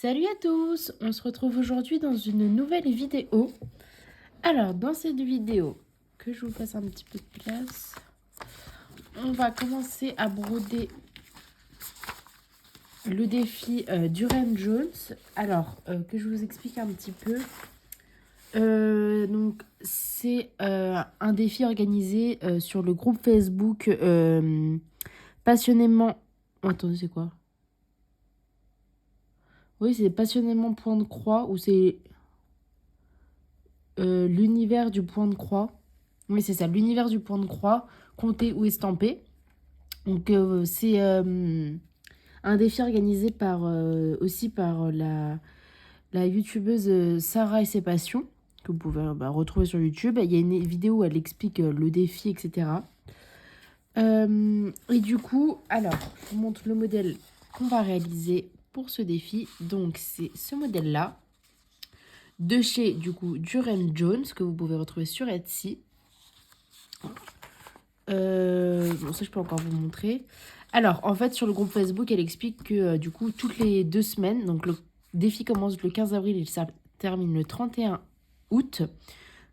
Salut à tous, on se retrouve aujourd'hui dans une nouvelle vidéo. Alors dans cette vidéo, que je vous fasse un petit peu de place, on va commencer à broder le défi Durand Jones. Alors que je vous explique un petit peu. Donc c'est un défi organisé sur le groupe Facebook passionnément... Attendez, c'est quoi? Oui, c'est passionnément point de croix ou c'est l'univers du point de croix. Oui, c'est ça, l'univers du point de croix, compté ou estampé. Donc, c'est un défi organisé aussi par la youtubeuse Sarah et ses passions, que vous pouvez retrouver sur YouTube. Il y a une vidéo où elle explique le défi, etc. Et du coup, alors, je vous montre le modèle qu'on va réaliser pour ce défi. Donc, c'est ce modèle-là, de chez, du coup, Durand Jones, que vous pouvez retrouver sur Etsy. Bon, ça, je peux encore vous montrer. Alors, en fait, sur le groupe Facebook, elle explique que, du coup, toutes les 2 semaines, donc le défi commence le 15 avril et ça termine le 31 août.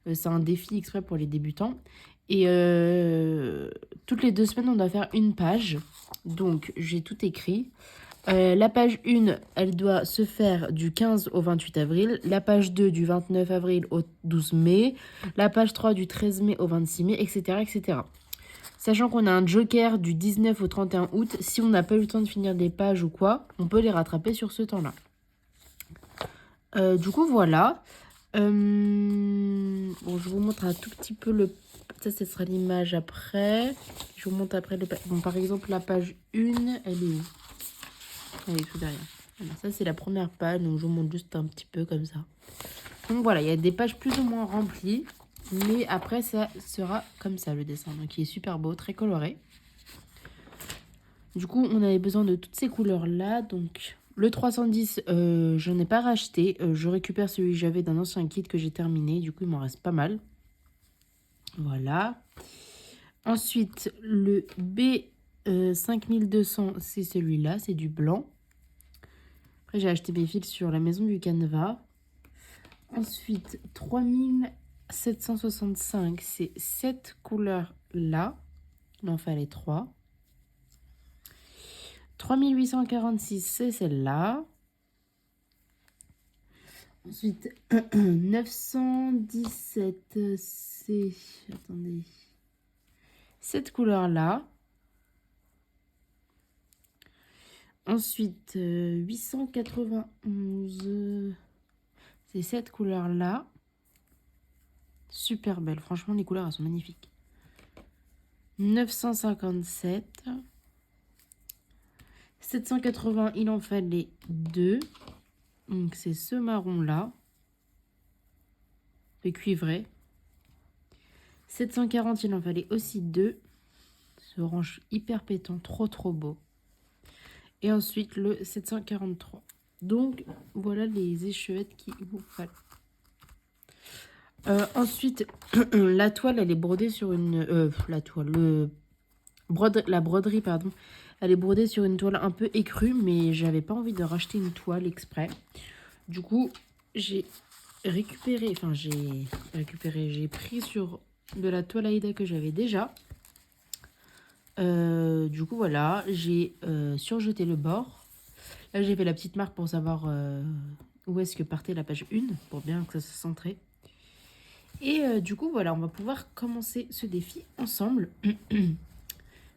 C'est un défi exprès pour les débutants. Et toutes les 2 semaines, on doit faire une page. Donc, j'ai tout écrit. La page 1, elle doit se faire du 15 au 28 avril. La page 2, du 29 avril au 12 mai. La page 3, du 13 mai au 26 mai, etc., etc. Sachant qu'on a un joker du 19 au 31 août, si on n'a pas eu le temps de finir des pages ou quoi, on peut les rattraper sur ce temps-là. Du coup, voilà. Bon, je vous montre un tout petit peu le... Ça, ce sera l'image après. Je vous montre après le... Bon, par exemple, la page 1, elle est où? Elle est tout derrière. Voilà, ça, c'est la première page, donc je vous montre juste un petit peu comme ça. Donc voilà, il y a des pages plus ou moins remplies. Mais après, ça sera comme ça, le dessin. Donc, il est super beau, très coloré. Du coup, on avait besoin de toutes ces couleurs-là. Donc, le 310, je n'ai pas racheté. Je récupère celui que j'avais d'un ancien kit que j'ai terminé. Du coup, il m'en reste pas mal. Voilà. Ensuite, le B5200, c'est celui-là. C'est du blanc. Après, j'ai acheté mes fils sur la maison du Canva. Ensuite, 3765, c'est cette couleur-là. Il en fallait 3. 3846, c'est celle-là. Ensuite, 917, c'est... Attendez. Cette couleur-là. Ensuite, 891, c'est cette couleur-là. Super belle. Franchement, les couleurs, elles sont magnifiques. 957. 780, il en fallait 2. Donc, c'est ce marron-là. Le cuivré. 740, il en fallait aussi 2. Ce orange hyper pétant, trop trop beau. Et ensuite, le 743. Donc, voilà les échevettes qu'il vous fallait. Ensuite, la toile, elle est brodée sur une... la toile, la broderie, pardon. Elle est brodée sur une toile un peu écrue, mais j'avais pas envie de racheter une toile exprès. Du coup, j'ai récupéré... Enfin, j'ai pris sur de la toile Aïda que j'avais déjà. Du coup, voilà, j'ai surjeté le bord. Là, j'ai fait la petite marque pour savoir où est-ce que partait la page 1, pour bien que ça se centre. Et du coup, voilà, on va pouvoir commencer ce défi ensemble.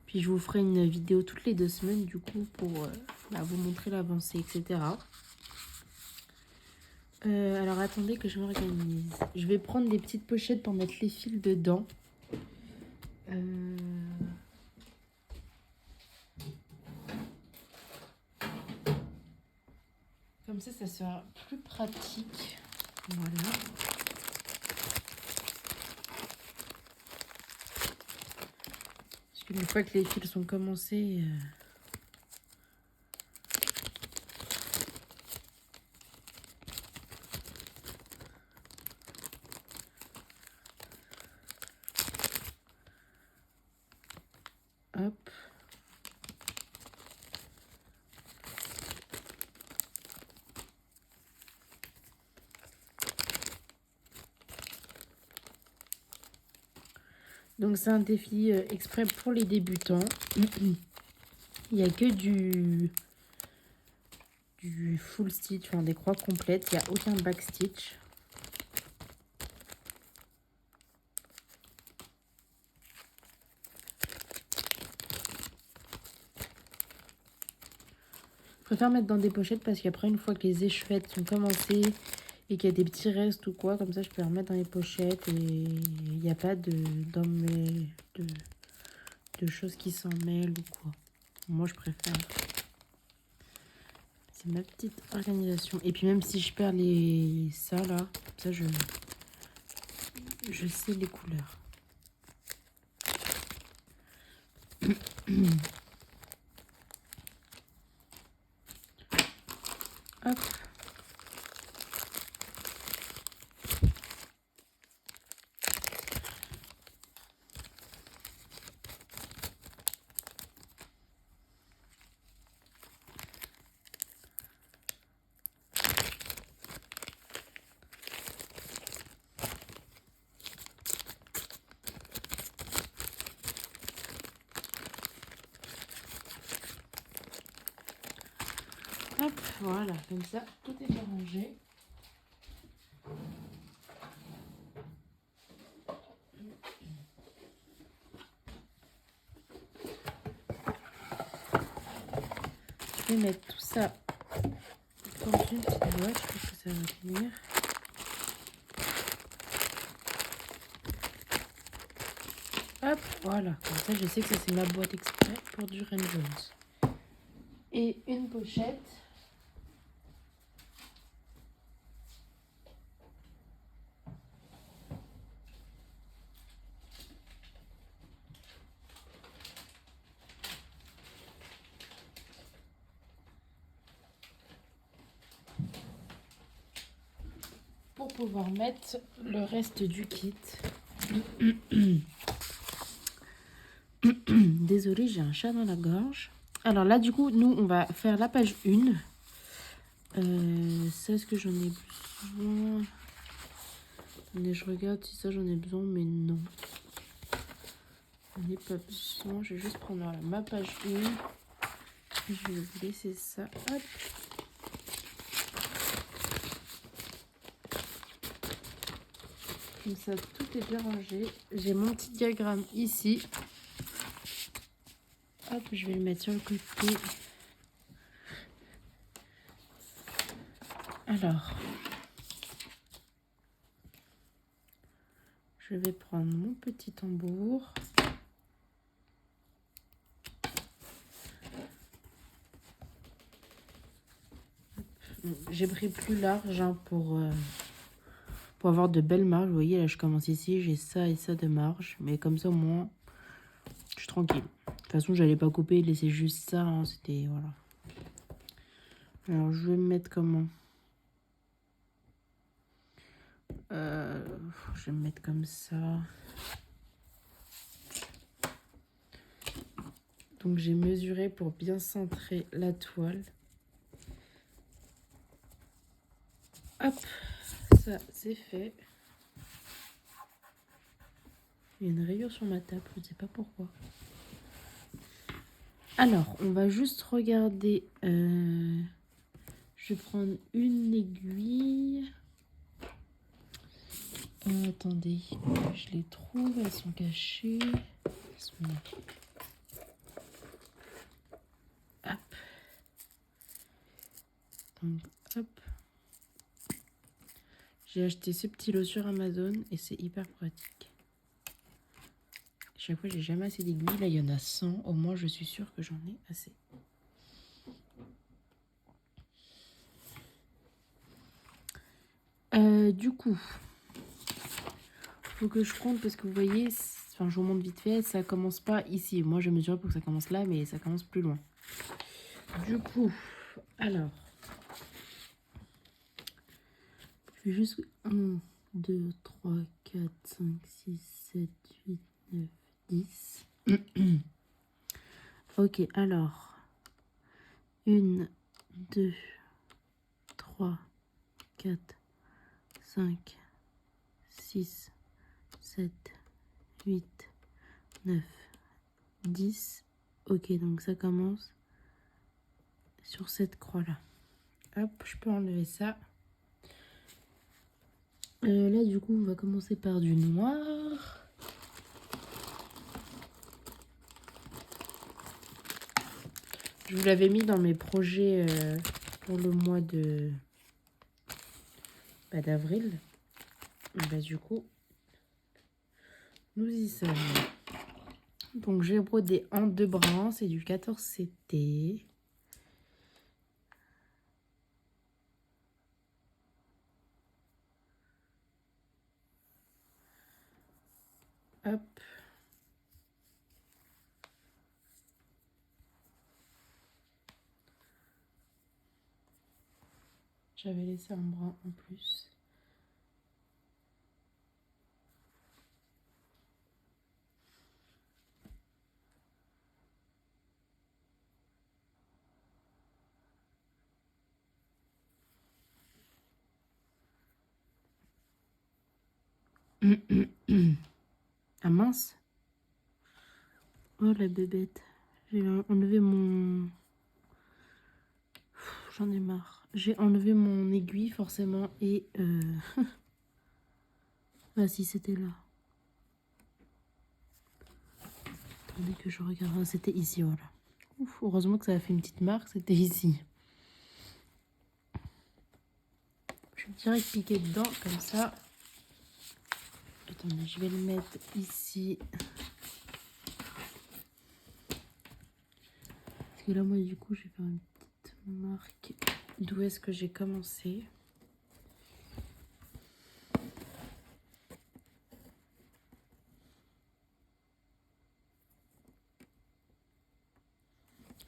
Puis je vous ferai une vidéo toutes les 2 semaines, du coup, pour vous montrer l'avancée, etc. Alors, attendez que je m'organise. Je vais prendre des petites pochettes pour mettre les fils dedans. Comme ça sera plus pratique. Voilà. Parce qu'une fois que les fils sont commencés... Hop. Donc c'est un défi exprès pour les débutants. Il n'y a que du full stitch, enfin des croix complètes. Il n'y a aucun back stitch. Je préfère mettre dans des pochettes parce qu'après, une fois que les échevêtres sont commencées et qu'il y a des petits restes ou quoi, comme ça, je peux les remettre dans les pochettes et il n'y a pas de choses qui s'en mêlent ou quoi. Moi, je préfère. C'est ma petite organisation. Et puis même si je perds ça là, ça je sais les couleurs. Hop. Hop, voilà, comme ça, tout est bien rangé. Je vais mettre tout ça dans une petite boîte, je pense que ça va tenir. Hop, voilà, comme ça je sais que ça c'est ma boîte exprès pour du Rain Jones. Et une pochette. Pour pouvoir mettre le reste du kit. Désolée, j'ai un chat dans la gorge. Alors là, du coup, nous, on va faire la page 1. Ça, est-ce que j'en ai besoin? Mais je regarde si ça, j'en ai besoin, mais non. J'en ai pas besoin. Je vais juste prendre ma page 1. Je vais vous laisser ça. Hop. Comme ça, tout est bien rangé. J'ai mon petit diagramme ici. Hop, je vais le mettre sur le côté. Alors, je vais prendre mon petit tambour. J'ai pris plus large hein, pour avoir de belles marges. Vous voyez, là, je commence ici. J'ai ça et ça de marge. Mais comme ça, au moins, je suis tranquille. De toute façon, j'allais pas couper, laisser juste ça. Hein, c'était... Voilà. Alors, je vais me mettre comment je vais me mettre comme ça. Donc, j'ai mesuré pour bien centrer la toile. Hop, ça, c'est fait. Il y a une rayure sur ma table, je ne sais pas pourquoi. Alors, on va juste regarder. Je vais prendre une aiguille. Attendez, je les trouve, elles sont cachées. Elles sont là. Hop. Donc, hop. J'ai acheté ce petit lot sur Amazon et c'est hyper pratique. Chaque fois, j'ai jamais assez d'aiguilles. Là, il y en a 100. Au moins, je suis sûre que j'en ai assez. Du coup, faut que je compte parce que vous voyez, enfin, je vous montre vite fait, ça commence pas ici. Moi, je mesure pour que ça commence là, mais ça commence plus loin. Du coup, alors, je fais juste 1, 2, 3, 4, 5, 6, 7, 8, 9, 10. Ok, alors, 1, 2, 3, 4, 5, 6, 7, 8, 9, 10. Ok, donc ça commence sur cette croix-là. Hop, je peux enlever ça. Là, du coup, on va commencer par du noir. Je vous l'avais mis dans mes projets pour le mois de d'avril. Du coup, nous y sommes. Donc, j'ai brodé en 2 brins, c'est du 14 CT. Hop. J'avais laissé un brin en plus. Ah mince. Oh la bébête. J'ai enlevé mon... J'en ai marre. J'ai enlevé mon aiguille forcément et... Ah si, c'était là. Attendez que je regarde. Ah, c'était ici, voilà. Ouf, heureusement que ça a fait une petite marque, c'était ici. Je vais direct piquer dedans, comme ça. Attendez, je vais le mettre ici. Parce que là, moi, du coup, je vais faire une petite marque. D'où est-ce que j'ai commencé?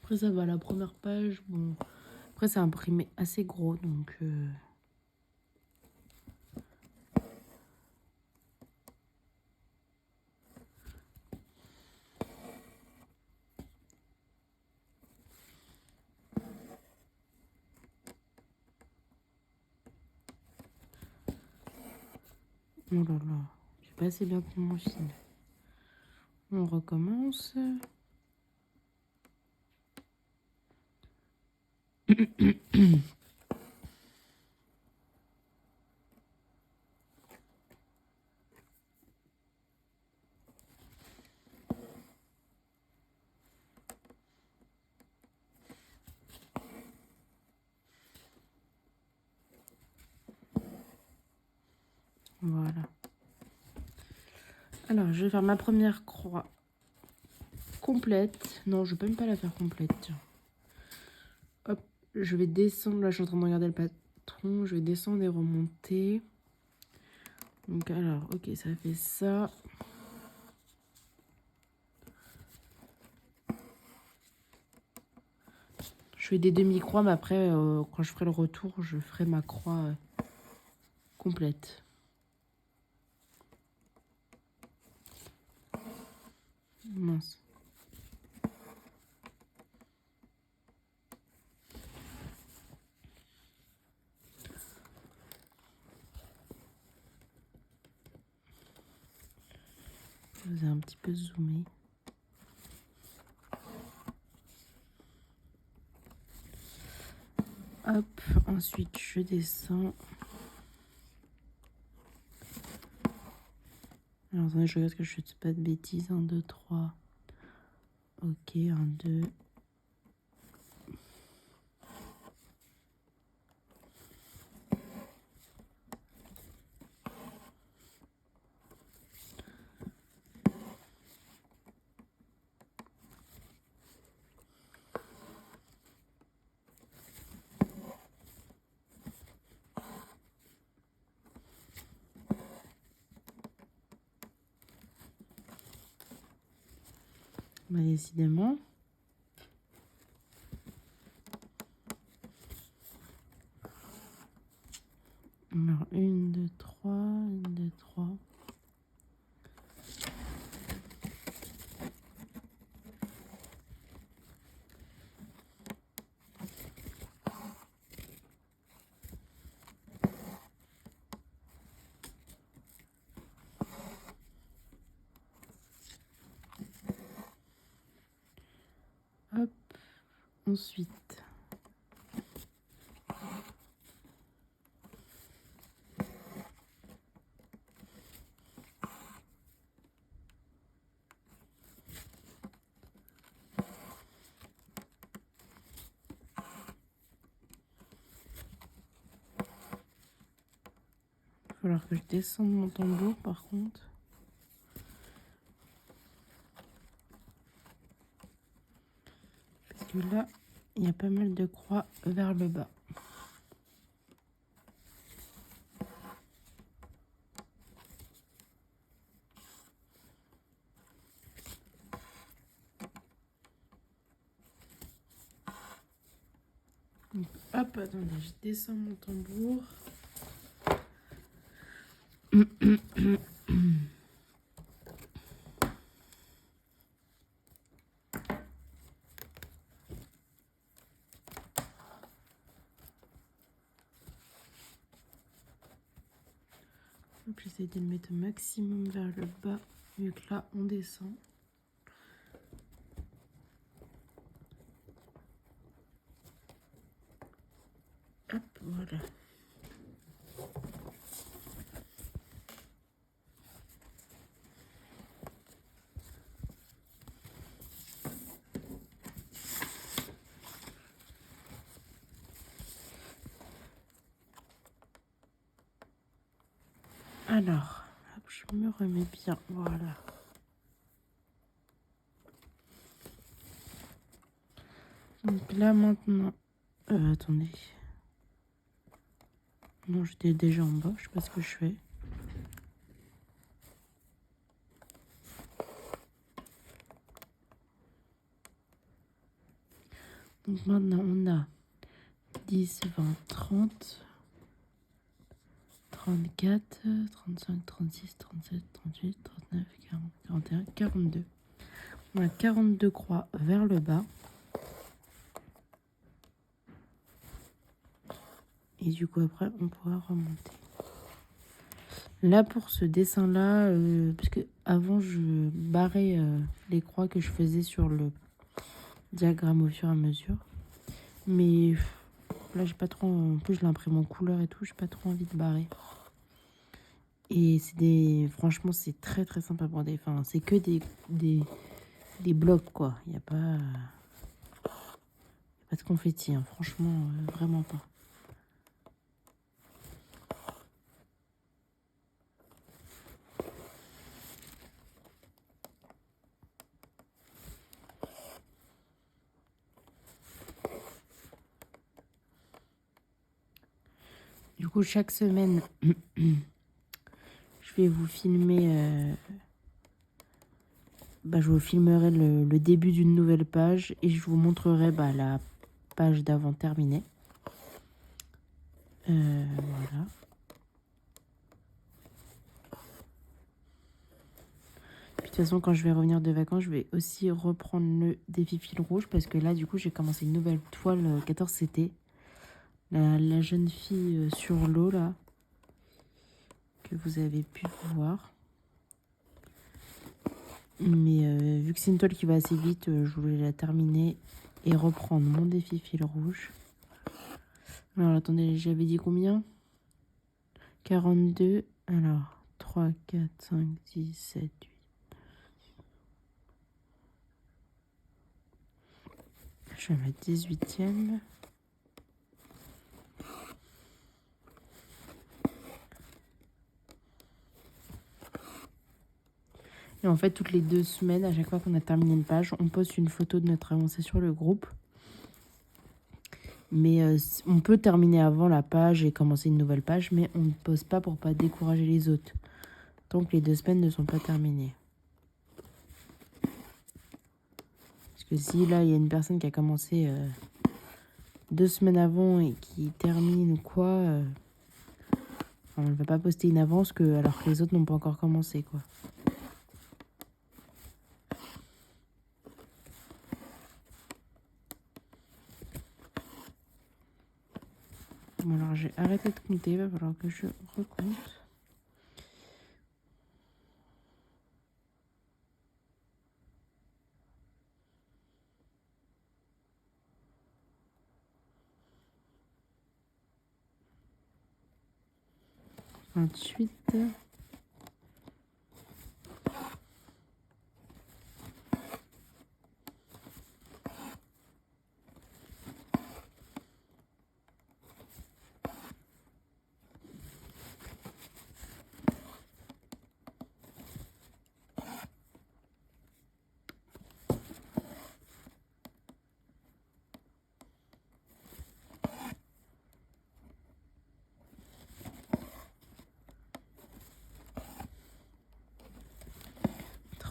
Après, ça va, la première page. Bon, après, c'est imprimé assez gros, donc... Oh là là, j'ai pas assez bien pris mon fil. On recommence. Voilà. Alors, je vais faire ma première croix complète. Non, je peux même pas la faire complète. Tiens. Hop, je vais descendre. Là, je suis en train de regarder le patron. Je vais descendre et remonter. Donc, alors, ok, ça fait ça. Je fais des demi-croix, mais après, quand je ferai le retour, je ferai ma croix complète. Mince. Je vous ai un petit peu zoomé. Hop, ensuite je descends. Alors attendez, je regarde que je ne fais pas de bêtises. 1, 2, 3. Ok, 1, 2. Bah, décidément. Alors, 1, 2, 3, 1, 2, 3. Ensuite, il va falloir que je descende mon tambour par contre. Parce que là, il y a pas mal de croix vers le bas. Donc, hop, attendez, je descends mon tambour. Donc j'essaie de le mettre au maximum vers le bas, vu que là on descend. Hop, voilà. Alors, hop, je me remets bien, voilà. Donc là maintenant, attendez. Non, j'étais déjà en bas, je sais pas ce que je fais. Donc maintenant on a 10, 20, 30, 34, 35, 36, 37, 38, 39, 40, 41, 42. On a 42 croix vers le bas. Et du coup après on pourra remonter. Là pour ce dessin là, parce que avant je barrais les croix que je faisais sur le diagramme au fur et à mesure. Mais là j'ai pas trop, en plus je l'imprime en couleur et tout, j'ai pas trop envie de barrer. Et c'est franchement c'est très très sympa à border. Enfin c'est que des blocs quoi. Il n'y a pas de confetti, hein. Franchement vraiment pas. Du coup chaque semaine je vais vous filmer, je vous filmerai le début d'une nouvelle page et je vous montrerai la page d'avant terminée. Voilà. Puis, de toute façon, quand je vais revenir de vacances, je vais aussi reprendre le défi fil rouge parce que là, du coup, j'ai commencé une nouvelle toile 14 CT. La jeune fille sur l'eau, là, que vous avez pu voir. Mais vu que c'est une toile qui va assez vite, je voulais la terminer et reprendre mon défi fil rouge. Alors, attendez, j'avais dit combien? 42. Alors, 3, 4, 5, 6, 7, 8. Je vais mettre 18e. Et en fait, toutes les 2 semaines, à chaque fois qu'on a terminé une page, on poste une photo de notre avancée sur le groupe. Mais on peut terminer avant la page et commencer une nouvelle page, mais on ne poste pas pour pas décourager les autres. Tant que les 2 semaines ne sont pas terminées. Parce que si là, il y a une personne qui a commencé 2 semaines avant et qui termine ou quoi, on ne va pas poster une avance alors que les autres n'ont pas encore commencé, quoi. Bon, alors j'ai arrêté de compter, il va falloir que je recompte. 28.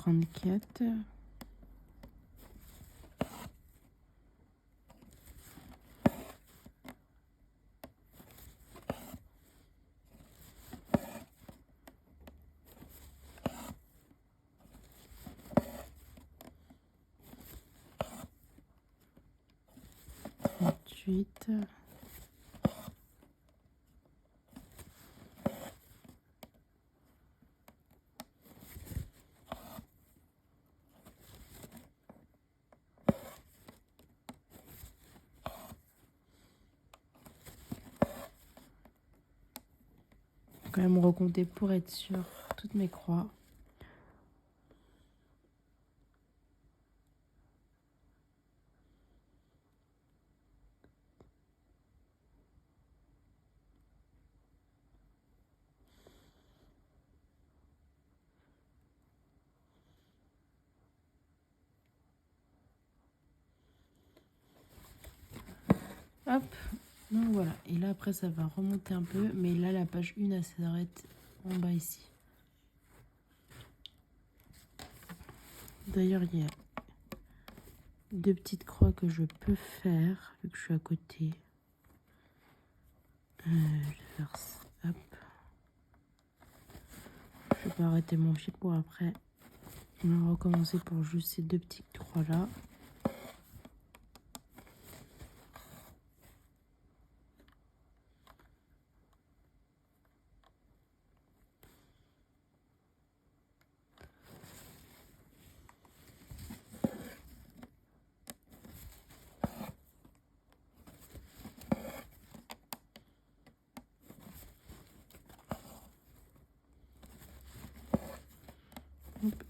34. 38. 'Quand même recompter pour être sûr toutes mes croix. Hop, donc voilà. Et là après ça va remonter un peu, mais là la page 1 elle s'arrête en bas ici. D'ailleurs il y a 2 petites croix que je peux faire vu que je suis à côté. Je vais faire ça. Hop. Je vais pas arrêter mon fil pour après. On va recommencer pour juste ces 2 petites croix là.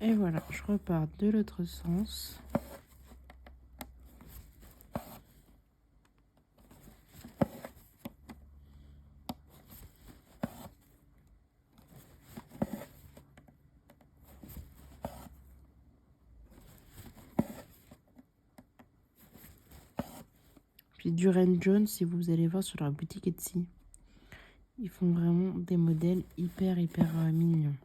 Et voilà, je repars de l'autre sens. Puis Duran Jones, si vous allez voir sur leur boutique Etsy, ils font vraiment des modèles hyper mignons.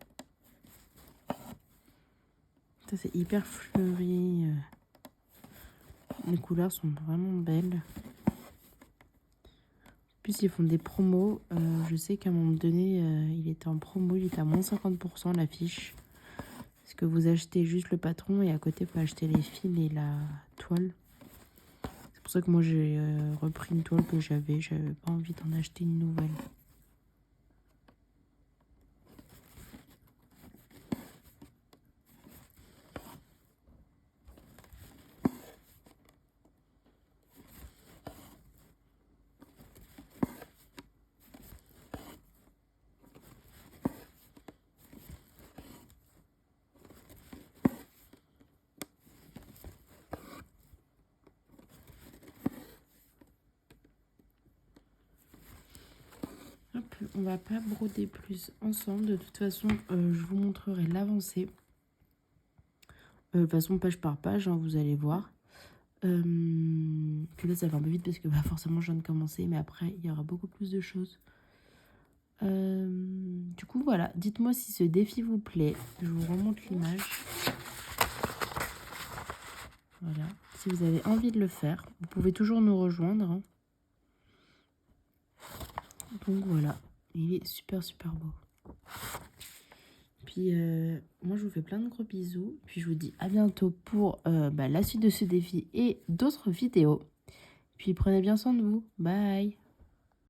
Ça c'est hyper fleuri. Les couleurs sont vraiment belles. Puis ils font des promos. Je sais qu'à un moment donné, il était en promo, il était à moins 50% l'affiche. Parce que vous achetez juste le patron et à côté, vous pouvez acheter les fils et la toile. C'est pour ça que moi j'ai repris une toile que j'avais pas envie d'en acheter une nouvelle. On va pas broder plus ensemble. De toute façon, je vous montrerai l'avancée. De toute façon, page par page, hein, vous allez voir. Puis là, ça va un peu vite parce que bah, forcément, je viens de commencer. Mais après, il y aura beaucoup plus de choses. Du coup, voilà. Dites-moi si ce défi vous plaît. Je vous remonte l'image. Voilà. Si vous avez envie de le faire, vous pouvez toujours nous rejoindre. Hein. Donc voilà. Il est super beau. Puis moi je vous fais plein de gros bisous. Puis je vous dis à bientôt pour la suite de ce défi et d'autres vidéos. Puis prenez bien soin de vous. Bye.